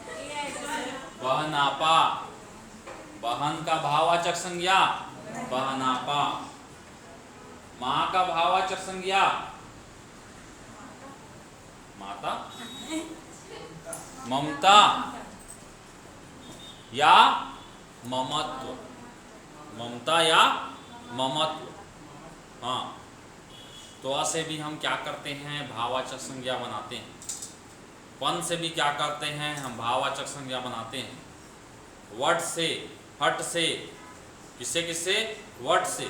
ये है सर बहनापा। बहन का भाववाचक संज्ञा बहनापा। माँ का भाववाचक संज्ञा माता, ममता या ममत्व। ममता या ममत्व। हाँ, तो अ से भी हम क्या करते हैं? भाववाचक संज्ञा बनाते हैं। पन से भी क्या करते हैं? हम भाववाचक संज्ञा बनाते हैं। वट से, हट से, किससे किससे? वट से।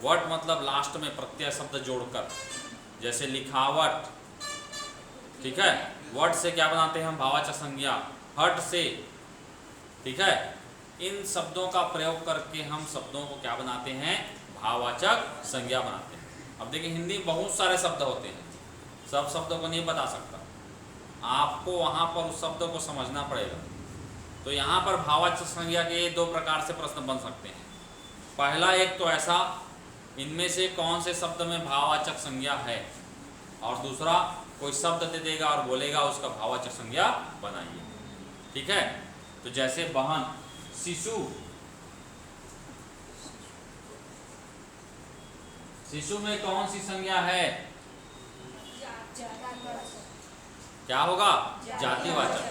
वट मतलब लास्ट में प्रत्यय शब्द जोड़कर, जैसे लिखावट, ठीक है। वट से क्या बनाते हैं हम? भाववाचक संज्ञा। हट से, ठीक है। इन शब्दों का प्रयोग करके हम शब्दों को क्या बनाते हैं? भाववाचक संज्ञा बनाते हैं। अब देखिए हिंदी में बहुत सारे शब्द होते हैं, सब शब्दों को नहीं बता सकता, आपको वहाँ पर उस शब्दों को समझना पड़ेगा। तो यहाँ पर भाववाचक संज्ञा के दो प्रकार से प्रश्न बन सकते हैं। पहला एक तो ऐसा, इनमें से कौन से शब्द में भाववाचक संज्ञा है, और दूसरा कोई शब्द दे देगा और बोलेगा उसका भाववाचक संज्ञा बनाइए, ठीक है। तो जैसे बहन, शिशु, शिशु में कौन सी संज्ञा है? क्या होगा? जातिवाचक।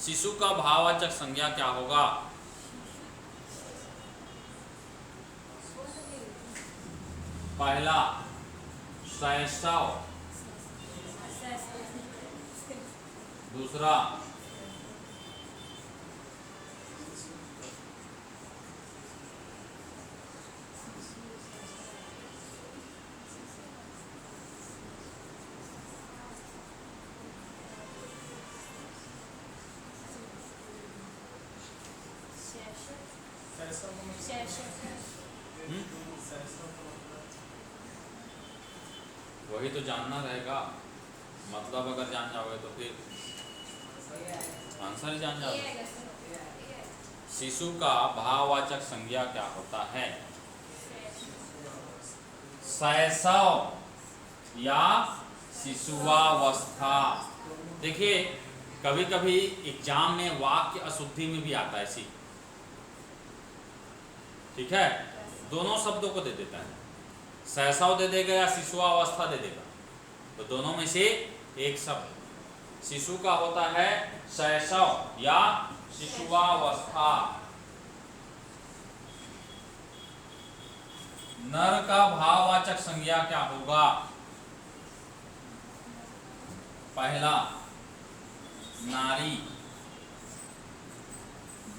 शिशु का भाववाचक संज्ञा क्या होगा? पहला शैशव, दूसरा वही तो जानना रहेगा। मतलब अगर जान जाओगे तो फिर आंसर ही जान जाओगे। शिशु का भाववाचक संज्ञा क्या होता है? शैशव या शिशुवावस्था। देखिए कभी कभी एग्जाम में वाक्य अशुद्धि में भी आता है सी, ठीक है। दोनों शब्दों को दे देता है, शैशव दे देगा या शिशुवावस्था दे देगा, तो दोनों में से एक शब्द। शिशु का होता है शैशव या शिशुवावस्था। नर का भाववाचक संज्ञा क्या होगा? पहला नारी,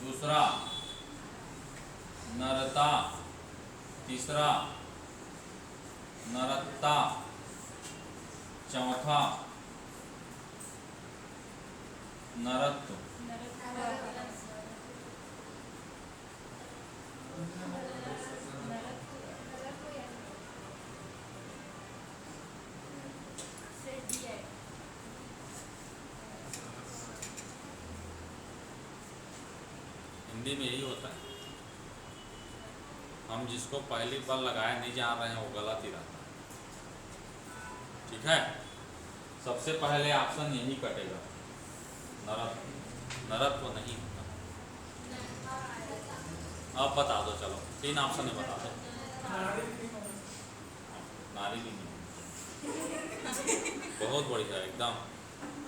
दूसरा नरता, तीसरा नरत्ता, चौथा नरत्व। हिंदी में यही होता है, हम जिसको पहली बार लगाए नहीं जान रहे हैं वो गलत ही रहता है, ठीक है। सबसे पहले ऑप्शन यही कटेगा, नरत्व नहीं होता। अब बता दो, चलो 3 ऑप्शन में बता दो। नारी भी नहीं, बहुत बढ़िया, एकदम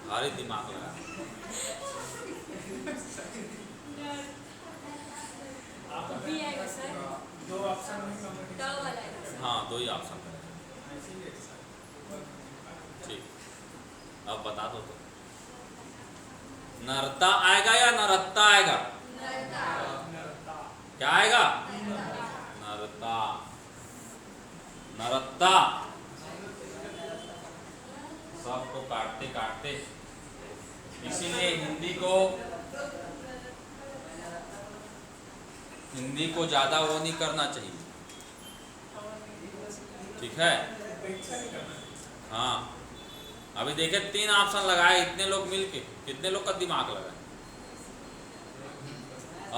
भारी दिमाग लगा। बी आएगा सर। दो ऑप्शन में ड वाला आएगा सर। हाँ, 2 ही ऑप्शन है। ठीक, अब बता दो तो। नरता आएगा या नरत्ता आएगा? क्या आएगा? नरता, नरत्ता। सबको काटते काटते, इसीलिए हिंदी को ज्यादा वो नहीं करना चाहिए, ठीक है? हाँ, अभी देखे 3 ऑप्शन लगाए, इतने लोग मिलके कितने लोग का दिमाग लगाए,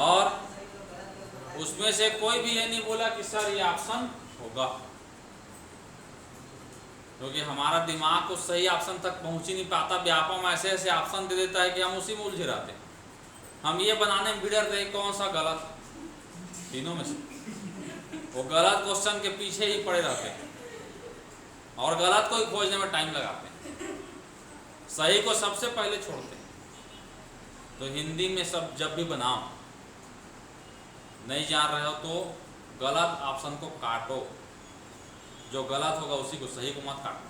और उसमें से कोई भी ये नहीं बोला कि सर ये ऑप्शन होगा, क्योंकि हमारा दिमाग को सही ऑप्शन तक पहुंच ही नहीं पाता। व्यापम ऐसे ऐसे ऑप्शन दे देता है कि हम उसी में उलझे रहते हैं। हम ये बनाने में बिगड़ रहे कौन सा गलत, तीनों में से वो गलत क्वेश्चन के पीछे ही पड़े रहते हैं, और गलत को ही खोजने में टाइम लगाते हैं, सही को सबसे पहले छोड़ते हैं। तो हिंदी में सब जब भी बनाओ, नहीं जान रहे हो तो गलत ऑप्शन को काटो, जो गलत होगा उसी को, सही को मत काटो।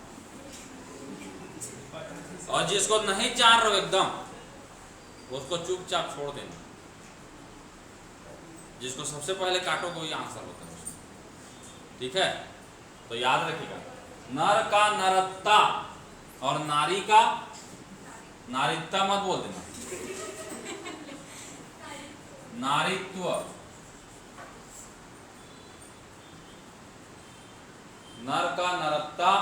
और जिसको नहीं जान रहे हो एकदम, उसको चुपचाप छोड़ देना। जिसको सबसे पहले काटोगे वही आंसर होता है उसमें, ठीक है? तो याद रखिएगा, नर का नरत्ता और नारी का नारित्ता मत बोल देना, नारित्व। नर का नरत्ता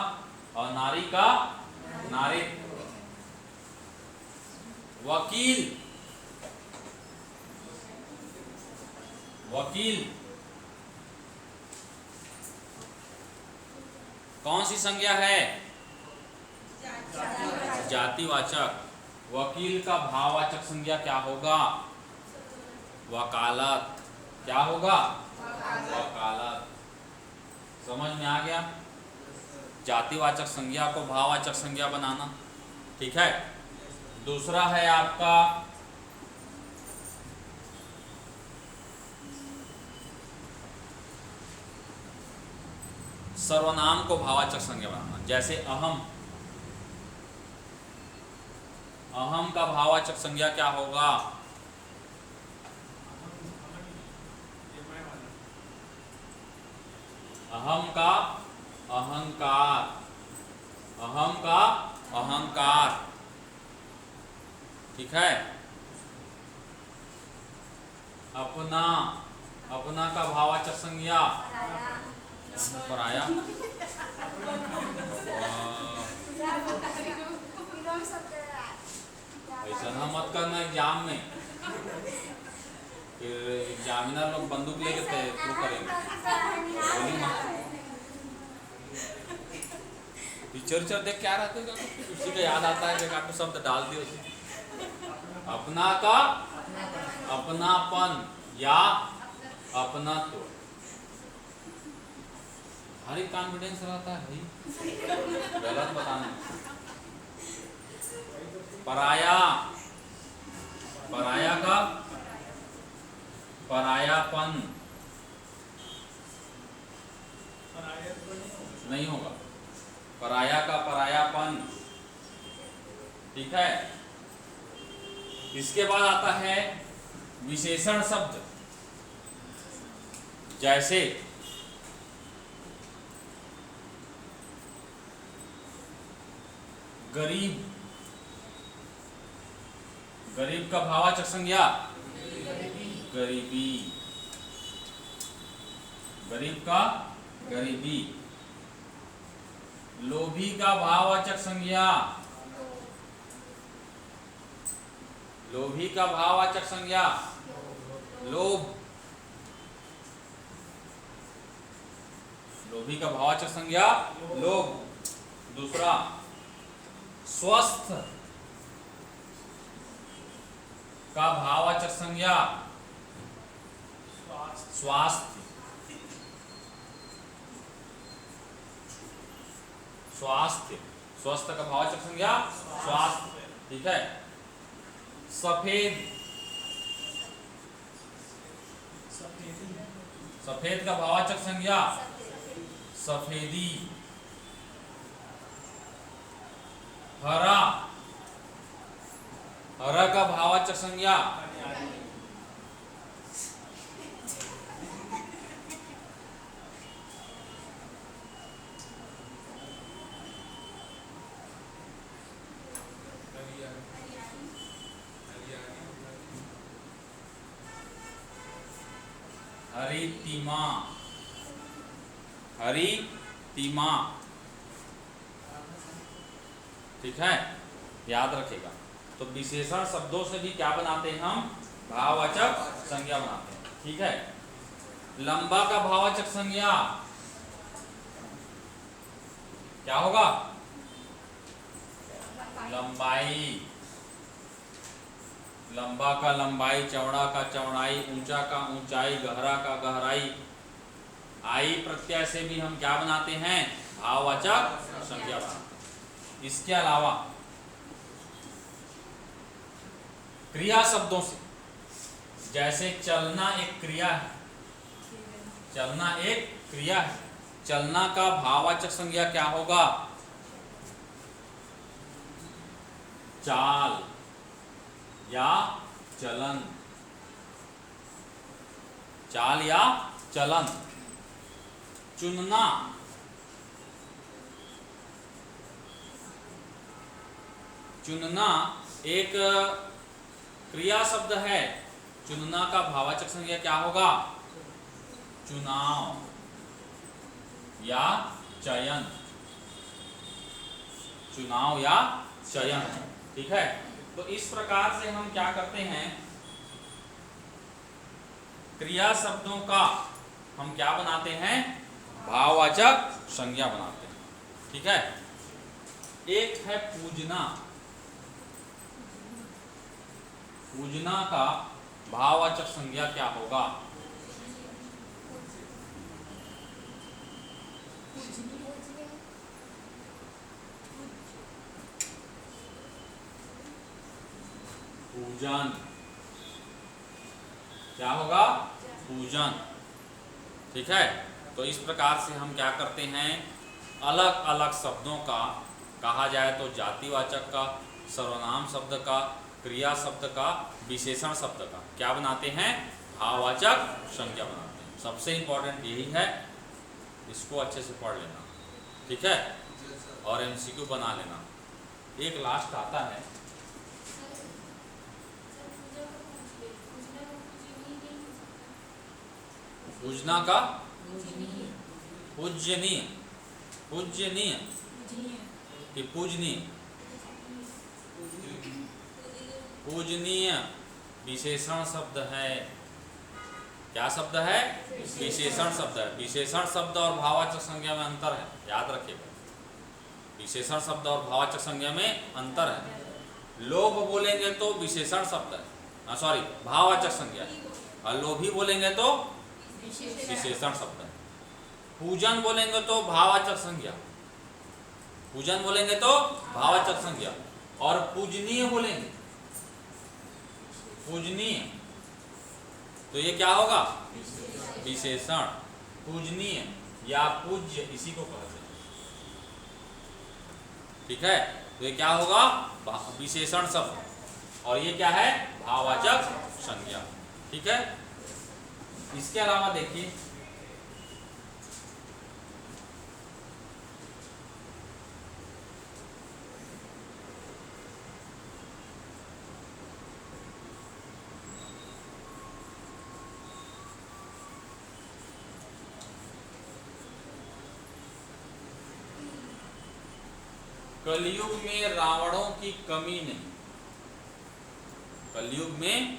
और नारी का नारित्व। वकील, वकील कौन सी संज्ञा है? जातिवाचक। वकील का भाववाचक संज्ञा क्या होगा? वकालत। क्या होगा? वकालत। समझ में आ गया? जातिवाचक संज्ञा को भाववाचक संज्ञा बनाना, ठीक है? दूसरा है आपका सर्वनाम को भाववाचक संज्ञा बनाना। जैसे अहम, अहम का भाववाचक संज्ञा क्या होगा? अहम का अहंकार, अहम का अहंकार, ठीक है? अपना, अपना का भाववाचक संज्ञा पराया। ऐसा ना मत करना एग्जाम में, फिर एग्जामिनर लोग बंदूक लेके थ्रू करेंगे। टीचर देख क्या रहते हैं, उसी का याद आता है कि आपको शब्द डाल दिए उसमें। अपना का अपनापन या अपनत्व, भारी कॉन्फिडेंस रहता है भाई, गलत बताना। पराया, पराया का परायापन नहीं होगा, पराया का परायापन, ठीक है? इसके बाद आता है विशेषण शब्द। जैसे गरीब, गरीब का भाववाचक संज्ञा गरीबी, गरीब का गरीबी। लोभी का भाववाचक संज्ञा, लोभी का भाववाचक संज्ञा लोभ, लोभी का भाववाचक संज्ञा लोभ। दूसरा स्वस्थ का भाववाचक संज्ञा स्वास्थ्य। स्वास्थ्य, स्वस्थ का भाववाचक संज्ञा स्वास्थ्य। ठीक है। सफेद, सफेद का भाववाचक संज्ञा सफेदी। हरा, हरा का भाववाचक संज्ञा हरितिमा। हरितिमा। ठीक है, याद रखेगा। तो विशेषण शब्दों से भी क्या बनाते हैं हम? भाववाचक संज्ञा बनाते हैं। ठीक है। लंबा का भाववाचक संज्ञा क्या होगा? लंबाई। लंबा का लंबाई, चौड़ा का चौड़ाई, ऊंचा का ऊंचाई, गहरा का गहराई। आई प्रत्यय से भी हम क्या बनाते हैं? भाववाचक संज्ञा बनाते हैं। इसके अलावा क्रिया शब्दों से, जैसे चलना एक क्रिया है, चलना एक क्रिया है, चलना का भाववाचक संज्ञा क्या होगा? चाल या चलन। चाल या चलन। चुनना, चुनना एक क्रिया शब्द है, चुनना का भाववाचक संज्ञा क्या होगा? चुनाव या चयन। चुनाव या चयन। ठीक है। तो इस प्रकार से हम क्या करते हैं? क्रिया शब्दों का हम क्या बनाते हैं? भाववाचक संज्ञा बनाते हैं। ठीक है। एक है पूजना। पूजना का भाववाचक संज्ञा क्या होगा? पूजन। क्या होगा? पूजन। ठीक है। तो इस प्रकार से हम क्या करते हैं? अलग अलग शब्दों का, कहा जाए तो जातिवाचक का, सर्वनाम शब्द का, क्रिया शब्द का, विशेषण शब्द का क्या बनाते हैं? भाववाचक संज्ञा बनाते हैं। सबसे इंपॉर्टेंट यही है, इसको अच्छे से पढ़ लेना। ठीक है। और एमसीक्यू बना लेना। एक लास्ट आता है, पूजना का पूजनीय। पूजनीय कि पूजनीय? पूजनीय विशेषण शब्द है। क्या शब्द है? विशेषण शब्द है। विशेषण शब्द और भाववाचक संज्ञा में अंतर है, याद रखिएगा। विशेषण शब्द और भाववाचक संज्ञा में अंतर है। लोभ बोलेंगे तो विशेषण शब्द है, सॉरी भाववाचक संज्ञा है, और लोभी बोलेंगे तो विशेषण शब्द है। पूजन बोलेंगे तो भाववाचक संज्ञा, पूजन बोलेंगे तो भाववाचक संज्ञा, और पूजनीय बोलेंगे, पूजनीय तो ये क्या होगा? विशेषण। पूजनीय या पूज्य इसी को कहते हैं। ठीक है। तो ये क्या होगा? विशेषण शब्द, और ये क्या है? भाववाचक संज्ञा। ठीक है। इसके अलावा देखिए, कलयुग में रावणों की कमी नहीं। कलयुग में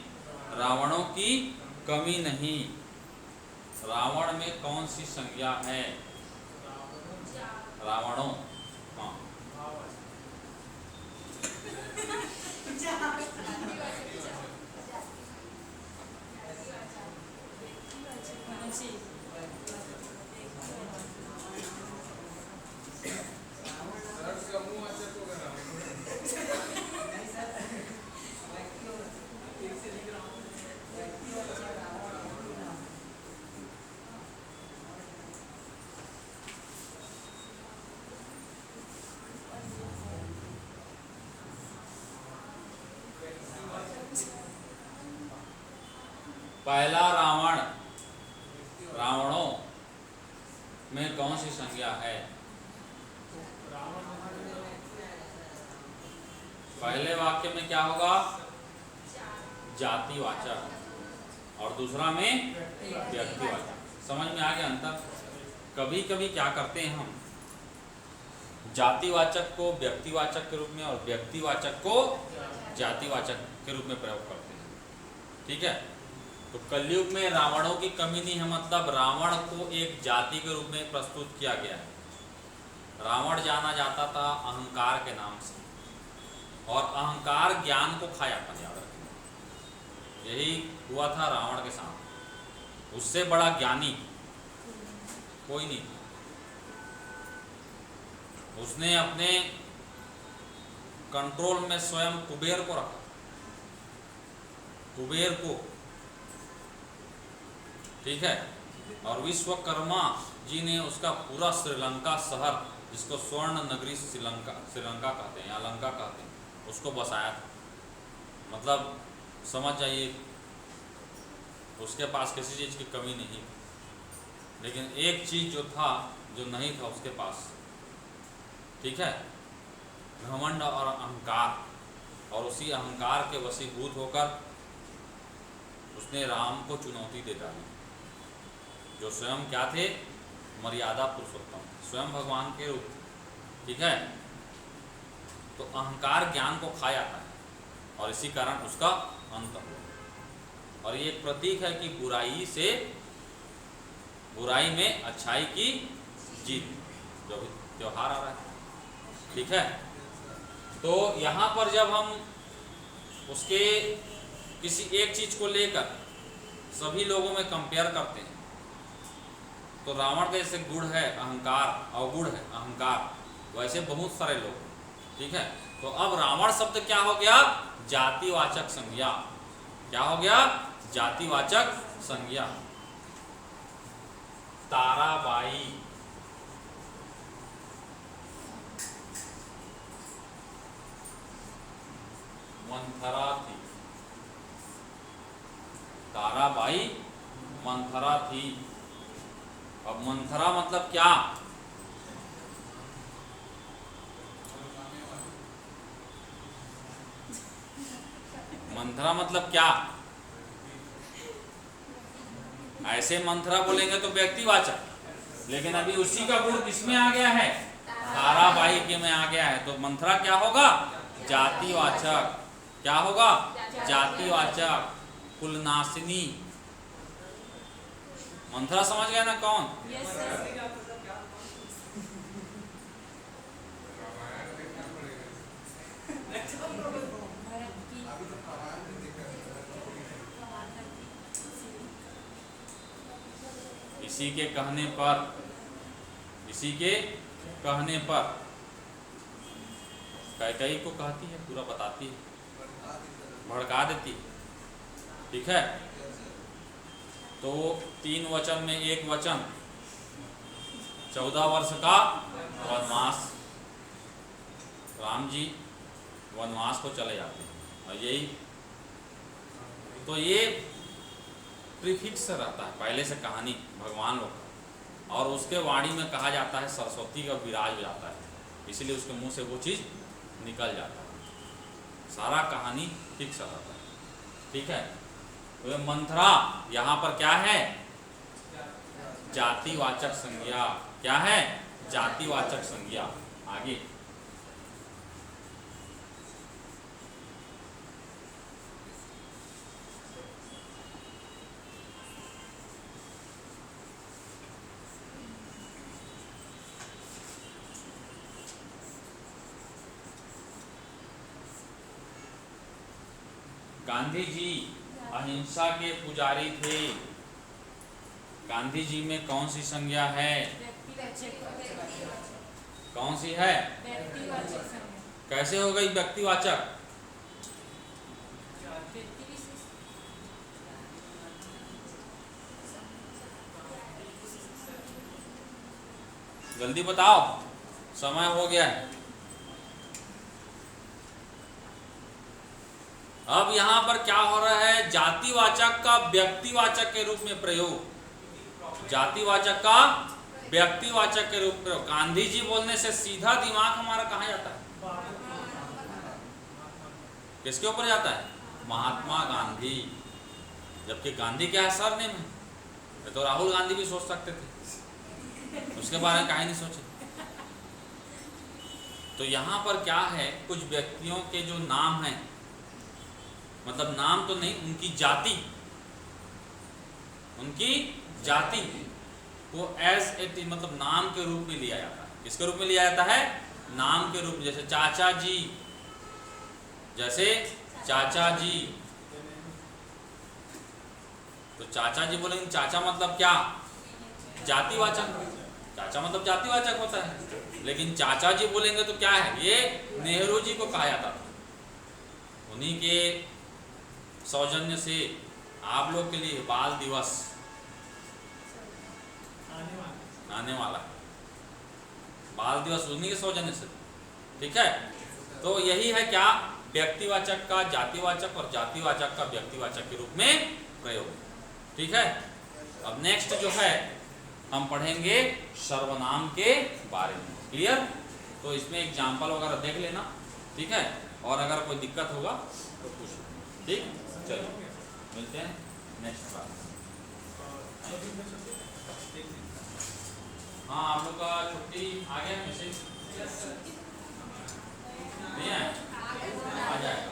रावणों की कमी नहीं। रावण में कौन सी संज्ञा है? रावणों। हाँ, पहला रावण, रावणों में कौन सी संज्ञा है? पहले वाक्य में क्या होगा? जातिवाचक, और दूसरा में व्यक्तिवाचक। समझ में आ गया अंतर? कभी कभी क्या करते हैं हम, जातिवाचक को व्यक्तिवाचक के रूप में और व्यक्तिवाचक को जातिवाचक के रूप में प्रयोग करते हैं। ठीक है, तो कलयुग में रावणों की कमी नहीं है, मतलब रावण को एक जाति के रूप में प्रस्तुत किया गया है। रावण जाना जाता था अहंकार के नाम से, और अहंकार ज्ञान को खाया था, याद रखना। यही हुआ था रावण के साथ। उससे बड़ा ज्ञानी कोई नहीं था। उसने अपने कंट्रोल में स्वयं कुबेर को रखा, कुबेर को। ठीक है, और विश्वकर्मा जी ने उसका पूरा श्रीलंका शहर, जिसको स्वर्ण नगरी श्रीलंका कहते हैं या लंका कहते हैं, उसको बसाया था। मतलब समझ जाइए, उसके पास किसी चीज़ की कमी नहीं, लेकिन एक चीज़ जो था, जो नहीं था उसके पास, ठीक है, घमंड और अहंकार। और उसी अहंकार के वशीभूत होकर उसने राम को चुनौती दे डाली, जो स्वयं क्या थे? मर्यादा पुरुषोत्तम, स्वयं भगवान के रूप। ठीक है, तो अहंकार ज्ञान को खा जाता है, और इसी कारण उसका अंत हुआ। और ये एक प्रतीक है कि बुराई से, बुराई में अच्छाई की जीत, जो भी त्योहार आ रहा है। ठीक है, तो यहाँ पर जब हम उसके किसी एक चीज को लेकर सभी लोगों में कंपेयर करते हैं, तो रावण के जैसे गुण है अहंकार, अवगुण है अहंकार, वैसे बहुत सारे लोग। ठीक है, तो अब रावण शब्द क्या हो गया? जातिवाचक संज्ञा। क्या हो गया? जातिवाचक संज्ञा। ताराबाई, मंथरा थी। ताराबाई मंथरा थी। अब मंथरा मतलब क्या? मंथरा मतलब क्या? ऐसे मंथरा बोलेंगे तो व्यक्तिवाचक, लेकिन अभी उसी का गुण किसमें आ गया है? ताराबाई के में आ गया है। तो मंथरा क्या होगा? जातिवाचक। क्या होगा? जातिवाचक, कुलनाशिनी। मंथरा समझ गया ना कौन? Yes sir. इसी के कहने पर, इसी के कहने पर कैकेयी को कहती है, पूरा बताती है, भड़का देती है। ठीक है, तो 3 वचन में एक वचन, 14 वर्ष का वनवास। राम जी वनवास को चले जाते हैं, और यही तो ये प्रीफिक्स रहता है पहले से कहानी भगवान लोग का, और उसके वाणी में कहा जाता है सरस्वती का विराज हो जाता है, इसलिए उसके मुंह से वो चीज़ निकल जाता है। सारा कहानी फिक्स रहता है। ठीक है, तो मंथरा यहाँ पर क्या है? जातिवाचक संज्ञा। क्या है? जातिवाचक संज्ञा। आगे गांधी जी अहिंसा के पुजारी थे। गांधी जी में कौन सी संज्ञा है? कौन सी है? व्यक्तिवाचक संज्ञा। कैसे हो गई व्यक्तिवाचक? जल्दी बताओ, समय हो गया है। अब यहां पर क्या हो रहा है? जातिवाचक का व्यक्तिवाचक के रूप में प्रयोग। जातिवाचक का व्यक्तिवाचक के रूप में। गांधी जी बोलने से सीधा दिमाग हमारा कहाँ जाता है? किसके ऊपर जाता है? महात्मा गांधी। जबकि गांधी क्या है? सरनेम है। तो राहुल गांधी भी सोच सकते थे, उसके बारे में काहे नहीं सोचे? तो यहाँ पर क्या है, कुछ व्यक्तियों के जो नाम हैं, मतलब नाम तो नहीं, उनकी जाति वो एज इट इज, मतलब नाम के रूप में लिया जाता है। किसके रूप में लिया जाता है? नाम के रूप में। जैसे चाचा जी, जैसे चाचा जी, तो चाचा जी बोलेंगे, चाचा मतलब क्या? जातिवाचक। चाचा मतलब जातिवाचक होता है। लेकिन चाचा जी बोलेंगे तो क्या है? ये नेहरू जी को कहा जाता था। उन्हीं के सौजन्य से आप लोग के लिए बाल दिवस आने वाला। बाल दिवस उन्हीं के सौजन्य से, ठीक है। तो यही है क्या? व्यक्तिवाचक का जातिवाचक और जातिवाचक का व्यक्तिवाचक के रूप में प्रयोग, ठीक है। अब नेक्स्ट जो है हम पढ़ेंगे सर्वनाम के बारे में। क्लियर? तो इसमें एग्जाम्पल वगैरह देख लेना, ठीक है। और अगर कोई दिक्कत होगा तो पूछ, ठीक। चलिए मिलते हैं नेक्स्ट क्लास। हाँ, आप लोग का छुट्टी आ गया मैसेज? नहीं है? आ जाएगा।